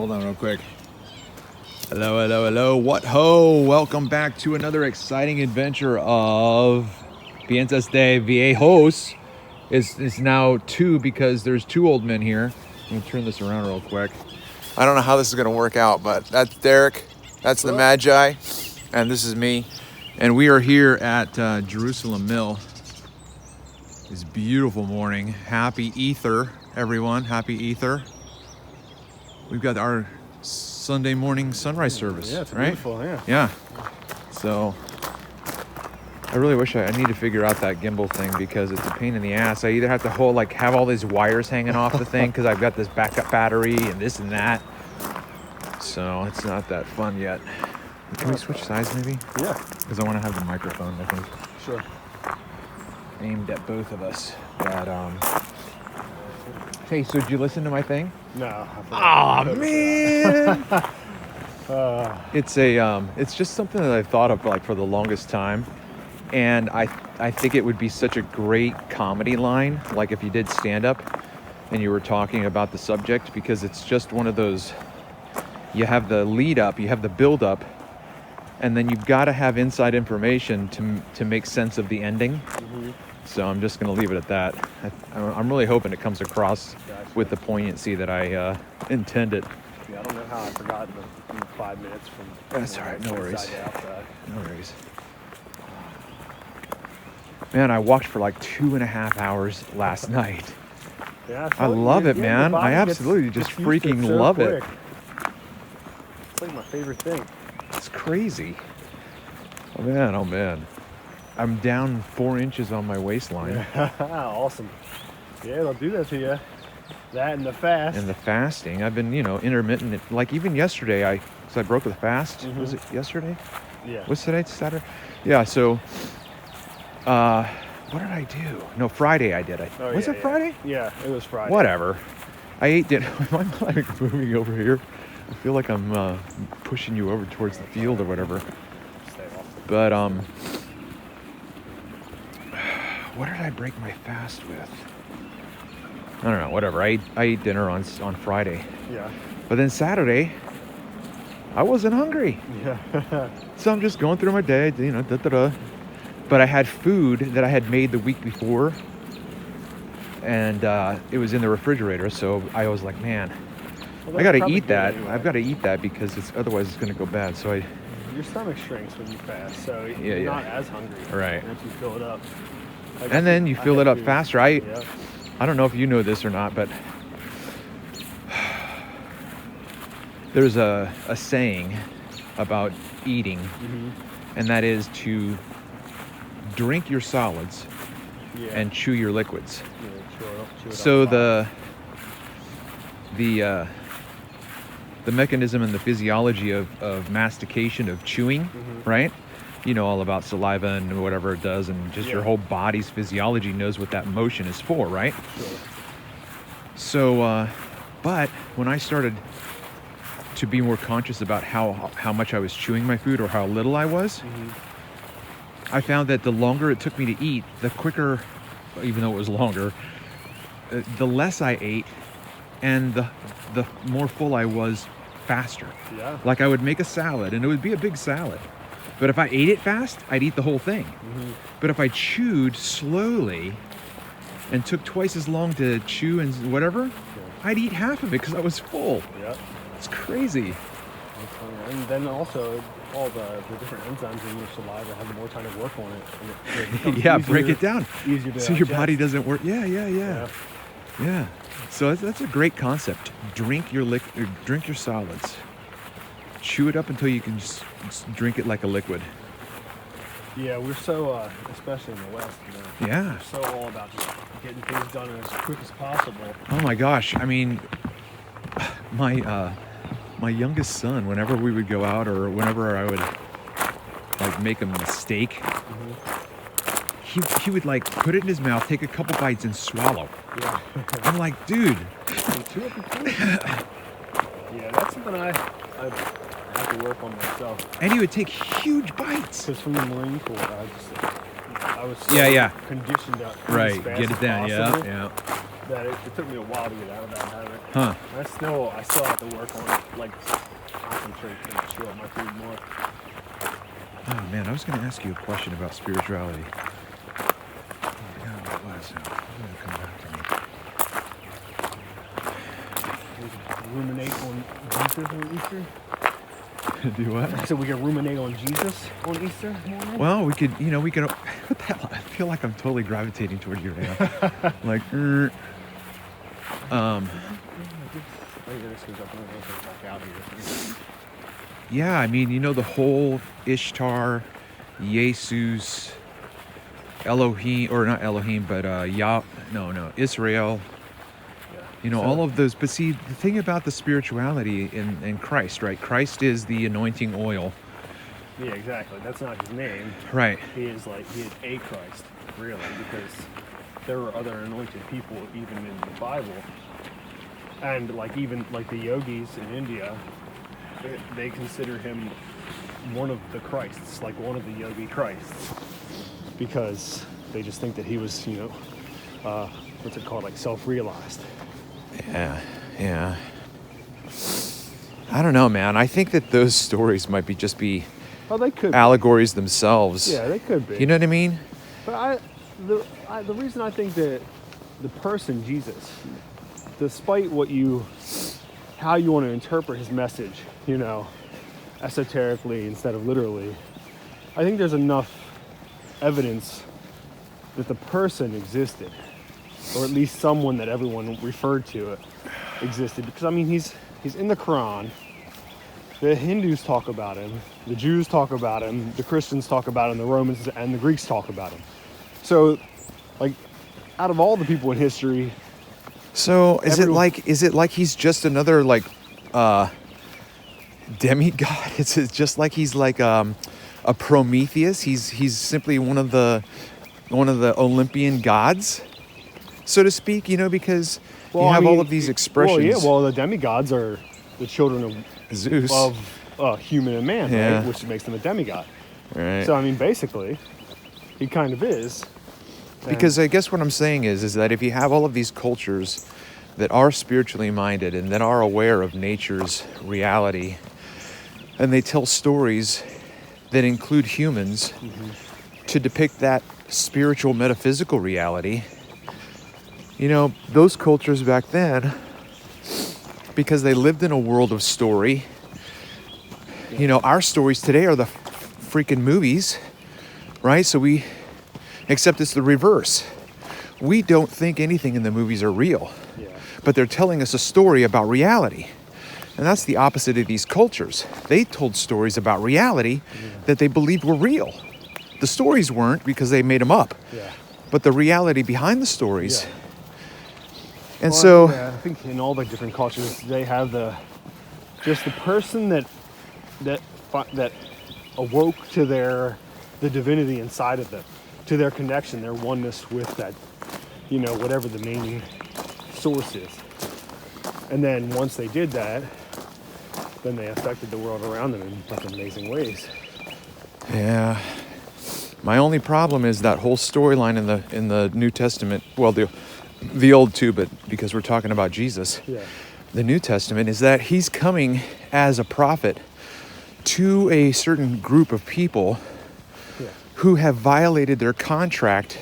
Hold on real quick. Hello, hello, hello. What ho? Welcome back to another exciting adventure of Piensas de Viejos. It's now 2 because there's 2 old men here. I'm going to turn this around real quick. I don't know how this is going to work out, but that's Derek. That's the MAGI. And this is me. And we are here at Jerusalem Mill. It's a beautiful morning. Happy Ether, everyone. Happy Ether. We've got our Sunday morning sunrise service, yeah, it's right? Beautiful, yeah. Yeah. So I really wish I need to figure out that gimbal thing because it's a pain in the ass. I either have to have all these wires hanging off the thing because I've got this backup battery and this and that. So it's not that fun yet. Can we switch sides maybe? Yeah. Because I want to have the microphone, I think, Sure. aimed at both of us. But hey, so did you listen to my thing? No. Oh man! It's just something that I've thought of like for the longest time, and I think it would be such a great comedy line, like if you did stand up and you were talking about the subject, because it's just one of those. You have the lead up, you have the build up, and then you've got to have inside information to make sense of the ending. Mm-hmm. So I'm just going to leave it at that. I'm really hoping it comes across with the poignancy that I intended. Yeah, I don't know how I forgot in 5 minutes from. That's all right, no worries. inside to outside. No worries. Man, I walked for like 2.5 hours last night. Yeah, I love it, yeah, man. your I body absolutely gets just used to it freaking so love it. quick. It's like my favorite thing. It's crazy. Oh man. I'm down 4 inches on my waistline. Awesome. Yeah, they'll do that to you. That and the fast. And the fasting. I've been, intermittent. Like even yesterday, I broke the fast. Mm-hmm. Was it yesterday? Yeah. What's today? Saturday? Yeah, so what did I do? No, Friday I did it. Oh, Was yeah, it Friday? Yeah, it was Friday. Whatever. I ate dinner. Am I like moving over here? I feel like I'm pushing you over towards the field or whatever. Stay off. But what did I break my fast with? I don't know. Whatever. I ate dinner on Friday. Yeah. But then Saturday, I wasn't hungry. Yeah. So I'm just going through my day, But I had food that I had made the week before, and it was in the refrigerator. So I was like, man, Well, I got to that's eat that. probably good anyway. I've got to eat that because otherwise it's going to go bad. So Your stomach shrinks when you fast, so Yeah, you're yeah. not as hungry. Right. Once you fill it up. Like, and then you fill it up faster. Yeah. I don't know if you know this or not, but there's a saying about eating, Mm-hmm. and that is to drink your solids Yeah. and chew your liquids. Yeah, chew it So up a lot. the mechanism and the physiology of mastication, of chewing, Mhm. right? You know all about saliva and whatever it does, and just your Yeah. whole body's physiology knows what that motion is for, right? Sure. So, but when I started to be more conscious about how much I was chewing my food or how little I was, Mm-hmm. I found that the longer it took me to eat, the quicker, even though it was longer, the less I ate, and the more full I was faster. Yeah. Like I would make a salad, and it would be a big salad. But if I ate it fast, I'd eat the whole thing. Mm-hmm. But if I chewed slowly and took twice as long to chew and whatever, I'd eat half of it because I was full. Yeah. It's crazy. That's funny. And then also all the different enzymes in your saliva have more time to work on it. And it becomes Yeah, easier, break it down. Easier to So your body digest. doesn't work. Yeah. So that's a great concept. Drink your solids. Chew it up until you can just drink it like a liquid. Yeah, we're so, especially in the West, Yeah. we're so all about just getting things done as quick as possible. Oh my gosh. I mean, my youngest son, whenever we would go out or whenever I would like make a mistake, he would like put it in his mouth, take a couple bites and swallow. Yeah. I'm like, dude. Chew up your food. Yeah, that's something I have to work on myself. And he would take huge bites. Because from the Marine Corps, I was so Yeah. conditioned to eat as Right. fast Get as it down. possible. Yeah. that it took me a while to get out of that habit. Huh. I still have to work on it, like concentrate and chew up my food more. Oh man, I was going to ask you a question about spirituality. I forgot what it was. It's going to come back to me. Ruminate on Jesus on Easter. Do what? So we can ruminate on Jesus on Easter morning? Well, we could, what the hell? I feel like I'm totally gravitating toward you right now. Like, yeah, I mean, the whole Ishtar, Jesus, Elohim, or not Elohim, but Israel. All of those. But see, the thing about the spirituality in Christ, right? Christ is the anointing oil. Yeah, exactly. That's not his name. Right. He is a Christ, really, because there were other anointed people even in the Bible. And even the yogis in India, they consider him one of the Christs, like one of the yogi Christs, because they just think that he was, what's it called, self-realized. Yeah. I don't know, man. I think that those stories might just be they could allegories themselves. Yeah, they could be. You know what I mean? But the reason I think that the person Jesus, despite how you want to interpret his message, esoterically instead of literally, I think there's enough evidence that the person existed, or at least someone that everyone referred to it existed. Because he's in the Quran. The Hindus talk about him, the Jews talk about him, the Christians talk about him, the Romans and the Greeks talk about him. So, out of all the people in history, so is it like he's just another demigod? It's just like he's like a Prometheus. He's simply one of the Olympian gods, so to speak. Because you have all of these expressions. The demigods are the children of Zeus, of human and man, right? Which makes them a demigod. Right. So basically, he kind of is. Because I guess what I'm saying is that if you have all of these cultures that are spiritually minded and that are aware of nature's reality, and they tell stories that include humans to depict that spiritual metaphysical reality, those cultures back then, because they lived in a world of story, our stories today are the freaking movies, right? Except it's the reverse. We don't think anything in the movies are real, but they're telling us a story about reality. And that's the opposite of these cultures. They told stories about reality that they believed were real. The stories weren't, because they made them up, but the reality behind the stories. And I think in all the different cultures, they have the person that awoke to the divinity inside of them, to their connection, their oneness with that, whatever the main source is. And then once they did that, then they affected the world around them in such amazing ways. Yeah. My only problem is that whole storyline in the New Testament. Well, the Old too, but because we're talking about Jesus, the New Testament is that he's coming as a prophet to a certain group of people who have violated their contract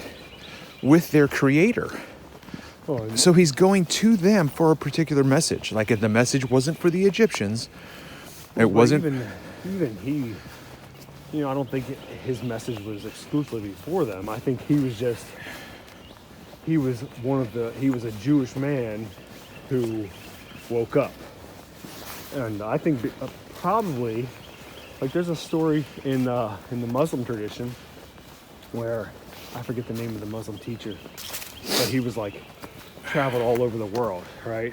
with their Creator. So he's going to them for a particular message. Like, if the message wasn't for the Egyptians, it wasn't. Even he, I don't think his message was exclusively for them. I think he was a Jewish man who woke up. And I think probably, there's a story in the Muslim tradition where, I forget the name of the Muslim teacher, but he was traveled all over the world, right?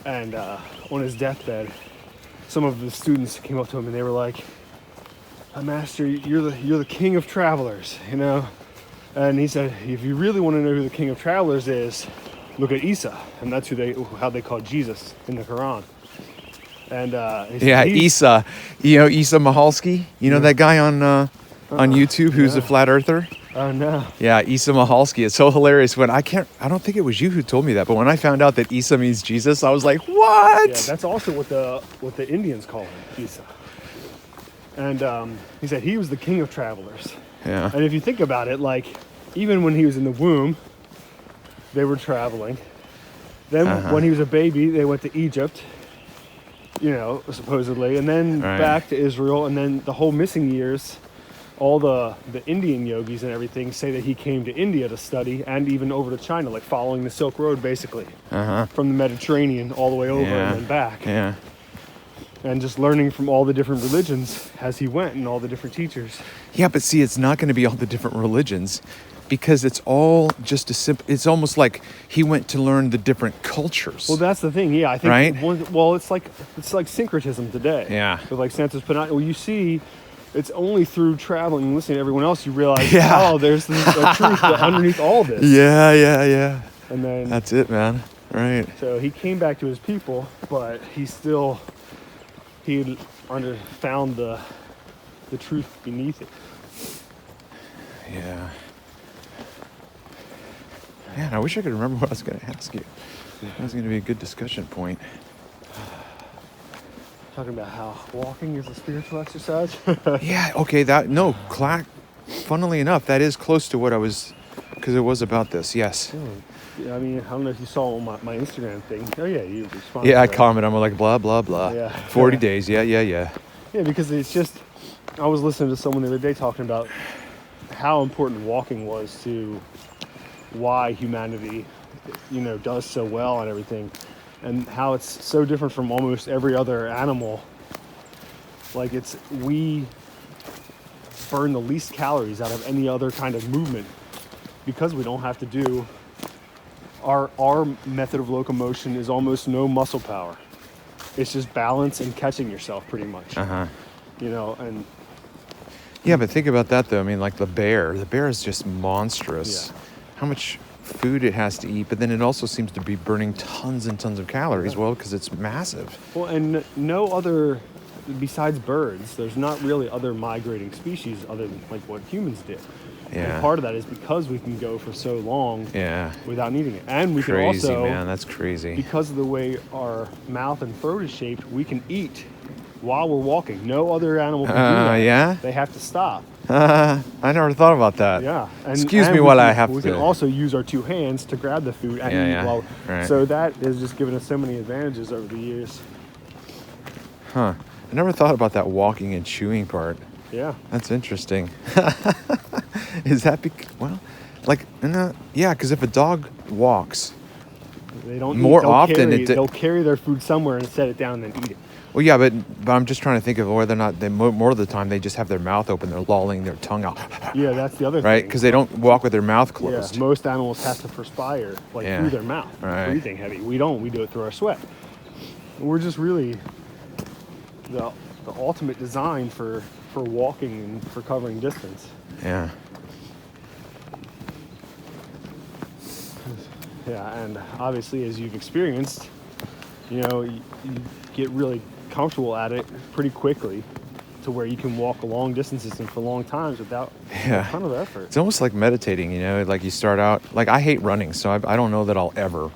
And on his deathbed, some of the students came up to him and they were like, "Master, you're the king of travelers, And he said, if you really want to know who the king of travelers is, look at Isa, and that's how they call Jesus in the Quran. And Isa, Isa Mahalski, that guy on YouTube who's a flat earther. Oh, no. Yeah, Isa Mahalski. It's so hilarious. I don't think it was you who told me that, but when I found out that Isa means Jesus, I was like, what? Yeah, that's also what the Indians call him, Isa. And he said he was the king of travelers. Yeah. And if you think about it, like, even when he was in the womb, they were traveling. Then when he was a baby, they went to Egypt, supposedly, and then back to Israel, and then the whole missing years, all the Indian yogis and everything say that he came to India to study, and even over to China, like following the Silk Road, basically, from the Mediterranean all the way over and then back. Yeah. And just learning from all the different religions as he went, and all the different teachers. Yeah, but see, it's not going to be all the different religions, because it's all just a simple. It's almost like he went to learn the different cultures. Well, that's the thing. Yeah, I think. Right? It's like syncretism today. Yeah. With like Santos Panay. Well, you see, it's only through traveling and listening to everyone else you realize, there's the truth underneath all this. Yeah. And then that's it, man. Right. So he came back to his people, but he found the truth beneath it. Yeah. Man, I wish I could remember what I was going to ask you. That was going to be a good discussion point. Talking about how walking is a spiritual exercise. Yeah. Okay. Funnily enough, that is close to what I was, because it was about this. Yes. Yeah, I mean, I don't know if you saw my Instagram thing. Oh yeah, you responded. Yeah, I comment. I'm like blah blah blah. Yeah. 40 days. Yeah. Yeah, because it's just. I was listening to someone the other day talking about how important walking was to why humanity, does so well and everything, and how it's so different from almost every other animal. Like we burn the least calories out of any other kind of movement because we don't have to do our method of locomotion is almost no muscle power. It's just balance and catching yourself pretty much. And yeah, but think about that though. I mean, like the bear is just monstrous. Yeah. How much food it has to eat, but then it also seems to be burning tons and tons of calories. Well, because it's massive. Well, and no other, besides birds, there's not really other migrating species other than like what humans did. Yeah. And part of that is because we can go for so long without needing it. And we can also... Crazy, man. That's crazy. Because of the way our mouth and throat is shaped, we can eat while we're walking. No other animal can do that. Yeah? They have to stop. I never thought about that. Yeah. Excuse me while I have to... We can also use our two hands to grab the food and eat while... Right. So that has just given us so many advantages over the years. Huh. I never thought about that walking and chewing part. Yeah. That's interesting. Is that because if a dog walks, they don't more often they'll carry their food somewhere and set it down and then eat it. Well, yeah, but I'm just trying to think of whether or not more of the time they just have their mouth open, they're lolling their tongue out. Yeah, that's the other thing. Right, because they don't walk with their mouth closed. Yeah, most animals have to perspire through their mouth, breathing heavy. We don't. We do it through our sweat. We're just really the ultimate design for walking and for covering distance. Yeah. Yeah, and obviously, as you've experienced, you get really comfortable at it pretty quickly to where you can walk long distances and for long times without a ton of effort. It's almost like meditating, like you start out, like I hate running, so I don't know that I'll ever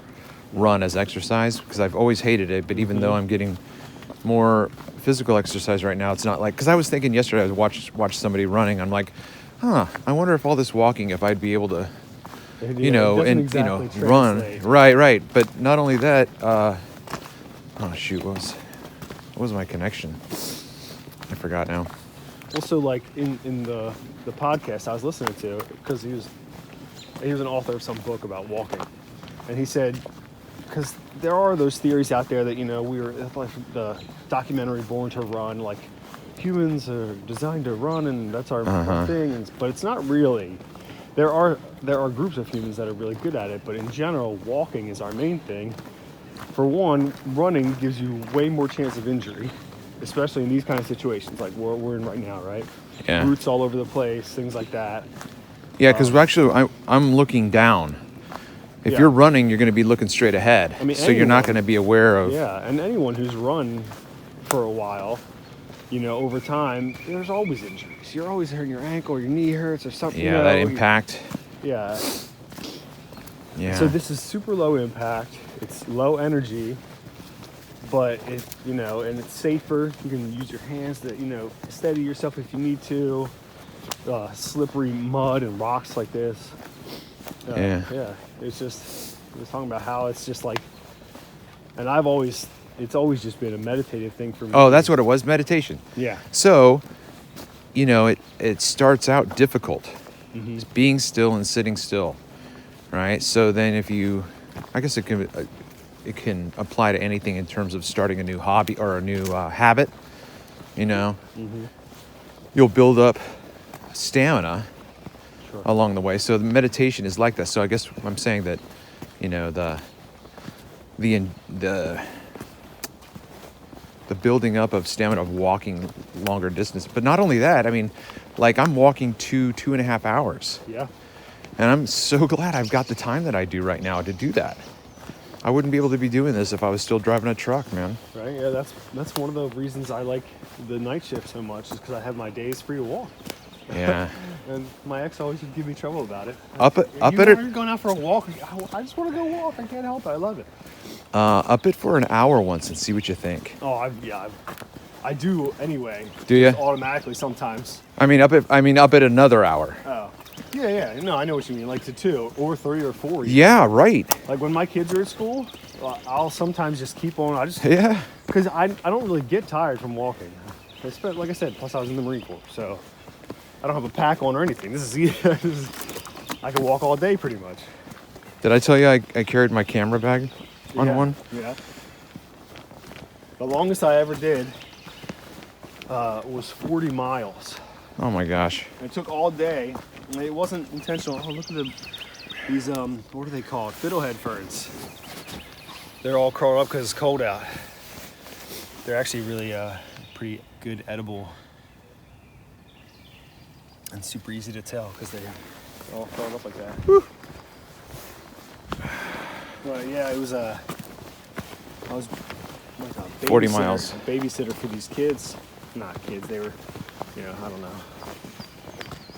run as exercise because I've always hated it, but even though I'm getting more physical exercise right now, it's not like, because I was thinking yesterday, I was watched somebody running, I'm like, I wonder if all this walking, if I'd be able to run. Right. But not only that, what was my connection? I forgot now. Also, like in the podcast I was listening to, because he was an author of some book about walking, and he said, because there are those theories out there that we were like the documentary Born to Run, like humans are designed to run and that's our thing, but it's not really. There are groups of humans that are really good at it, but in general, walking is our main thing. For one, running gives you way more chance of injury, especially in these kind of situations like we're in right now, right? Yeah. Roots all over the place, things like that. Yeah, because actually, I'm looking down. If you're running, you're going to be looking straight ahead. I mean, so you're not going to be aware of... Yeah, and anyone who's run for a while over time, there's always injuries. You're always hurting your ankle, your knee hurts, or something. Yeah, that impact. Yeah. Yeah. So this is super low impact. It's low energy, but and it's safer. You can use your hands to, steady yourself if you need to. Slippery mud and rocks like this. Yeah. It's just, I was talking about how it's just like, and it's always just been a meditative thing for me. Oh, that's what it was, meditation. Yeah. So, it starts out difficult. Mm-hmm. It's being still and sitting still, right? So then I guess it can apply to anything in terms of starting a new hobby or a new habit, Mm-hmm. You'll build up stamina Sure. along the way. So the meditation is like that. So I guess I'm saying that, the building up of stamina of walking longer distance. But not only that, I mean, like I'm walking 2.5 hours. Yeah. And I'm so glad I've got the time that I do right now to do that. I wouldn't be able to be doing this if I was still driving a truck, man. Right. Yeah. That's one of the reasons I like the night shift so much, is because I have my days free to walk. Yeah. And my ex always would give me trouble about it. You're going out for a walk. I just want to go walk. I can't help it. I love it. Up it for an hour once and see what you think. Oh, I do anyway. Do you? Automatically sometimes. I mean, up it another hour. Oh. Yeah. No, I know what you mean. Like to 2 or 3 or 4. Yeah, right. Like when my kids are at school, I'll sometimes just keep on. Yeah. Because I don't really get tired from walking. Like I said, plus I was in the Marine Corps, so I don't have a pack on or anything. I can walk all day pretty much. Did I tell you I carried my camera bag on one? Yeah. The longest I ever did was 40 miles. Oh my gosh. It took all day. And it wasn't intentional. Oh, look at these, what are they called? Fiddlehead ferns. They're all curled up because it's cold out. They're actually really pretty good edible. And super easy to tell because they're all curled up like that. Woo. Well, yeah, I was like a 40 miles. Babysitter for these kids. Not kids, they were, I don't know,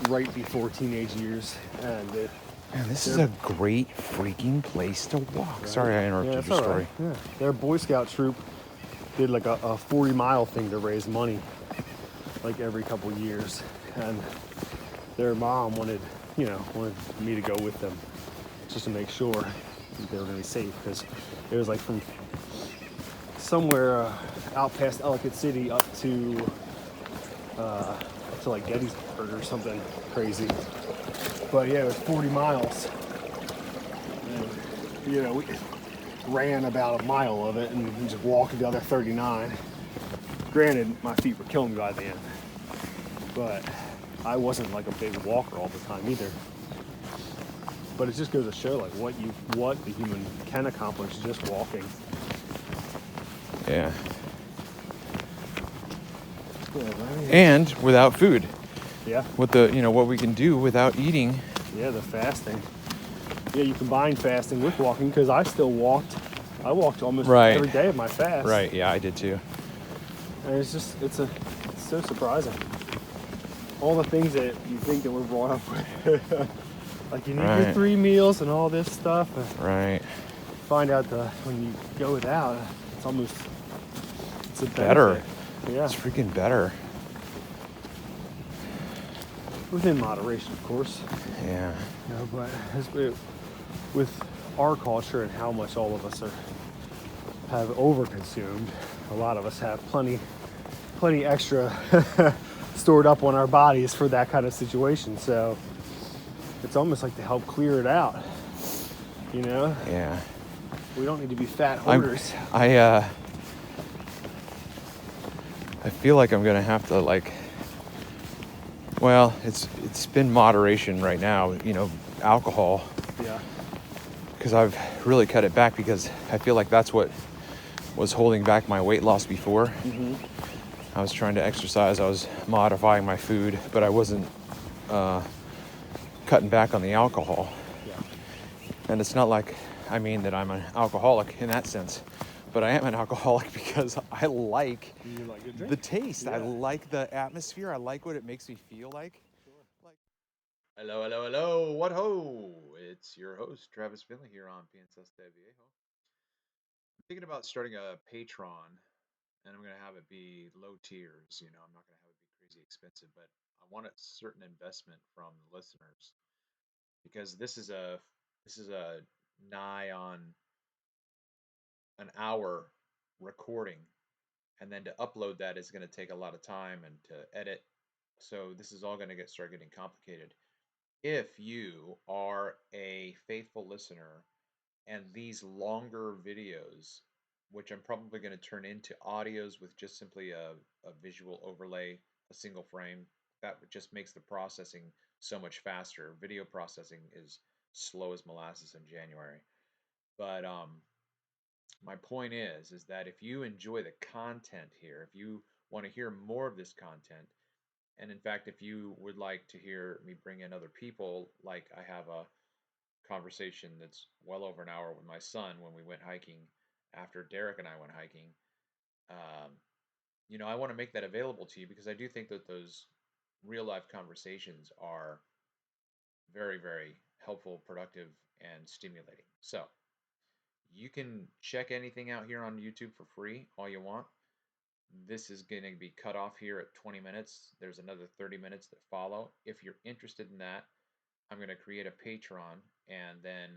right before teenage years. And Man, this is a great freaking place to walk. Right. Sorry I interrupted your story. Right. Yeah. Their Boy Scout troop did like a 40-mile thing to raise money, like every couple years. And their mom wanted me to go with them just to make sure they were going to be safe, because it was like from somewhere out past Ellicott City up to like Gettysburg or something crazy. But yeah, it was 40 miles. And, we ran about a mile of it and just walked the other 39. Granted, my feet were killing me by the end, but I wasn't like a big walker all the time either. But it just goes to show like what the human can accomplish just walking. Yeah. And without food. Yeah. What what we can do without eating. Yeah, the fasting. Yeah, you combine fasting with walking, because I still walked. I walked almost every day of my fast. Right. Yeah, I did too. And it's so surprising. All the things that you think that we're brought up with. Like you need your 3 meals and all this stuff. Right. Find out when you go without, it's a better. Yeah. It's freaking better. Within moderation, of course. Yeah. But with our culture and how much all of us have overconsumed, a lot of us have plenty extra stored up on our bodies for that kind of situation. So it's almost like to help clear it out. Yeah. We don't need to be fat hoarders. I feel like I'm gonna have to well, it's been moderation right now, alcohol. Yeah. Because I've really cut it back, because I feel like that's what was holding back my weight loss before. Mm-hmm. I was trying to exercise, I was modifying my food, but I wasn't cutting back on the alcohol. Yeah. And it's not like that I'm an alcoholic in that sense, but I am an alcoholic because I like You like a the drink? taste. I Yeah. like the atmosphere. I like what it makes me feel like. Sure. Hello, hello, hello. What ho? It's your host, Travis Finley, here on PNSS de Viejo. I'm thinking about starting a Patreon, and I'm going to have it be low tiers. I'm not going to have it be crazy expensive, but I want a certain investment from the listeners because this is a nigh on an hour recording, and then to upload that is going to take a lot of time and to edit. So this is all going to start getting complicated. If you are a faithful listener and these longer videos, which I'm probably going to turn into audios with just simply a visual overlay, a single frame, that just makes the processing so much faster. Video processing is slow as molasses in January. But my point is that if you enjoy the content here, if you want to hear more of this content, and in fact, if you would like to hear me bring in other people, like I have a conversation that's well over an hour with my son when we went hiking after Derek and I went hiking. Um, I want to make that available to you because I do think that those real life conversations are very, very helpful, productive, and stimulating. So you can check anything out here on YouTube for free all you want. This is going to be cut off here at 20 minutes. There's another 30 minutes that follow. If you're interested in that, I'm going to create a Patreon, and then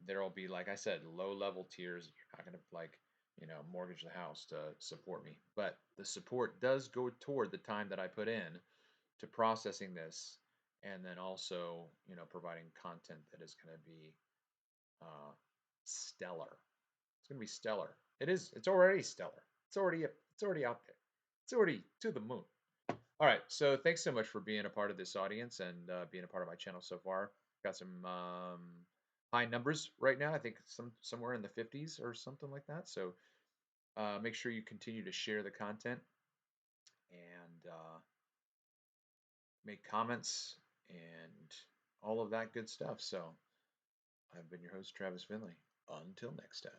there will be, like I said, low level tiers. You're not going to mortgage the house to support me, but the support does go toward the time that I put in to processing this, and then also providing content that is going to be uh, stellar. It's going to be stellar. It is. It's already stellar. It's already out there. It's already to the moon. All right. So thanks so much for being a part of this audience and being a part of my channel so far. Got some high numbers right now. I think somewhere in the 50s or something like that. So make sure you continue to share the content and make comments and all of that good stuff. So I've been your host, Travis Finley. Until next time.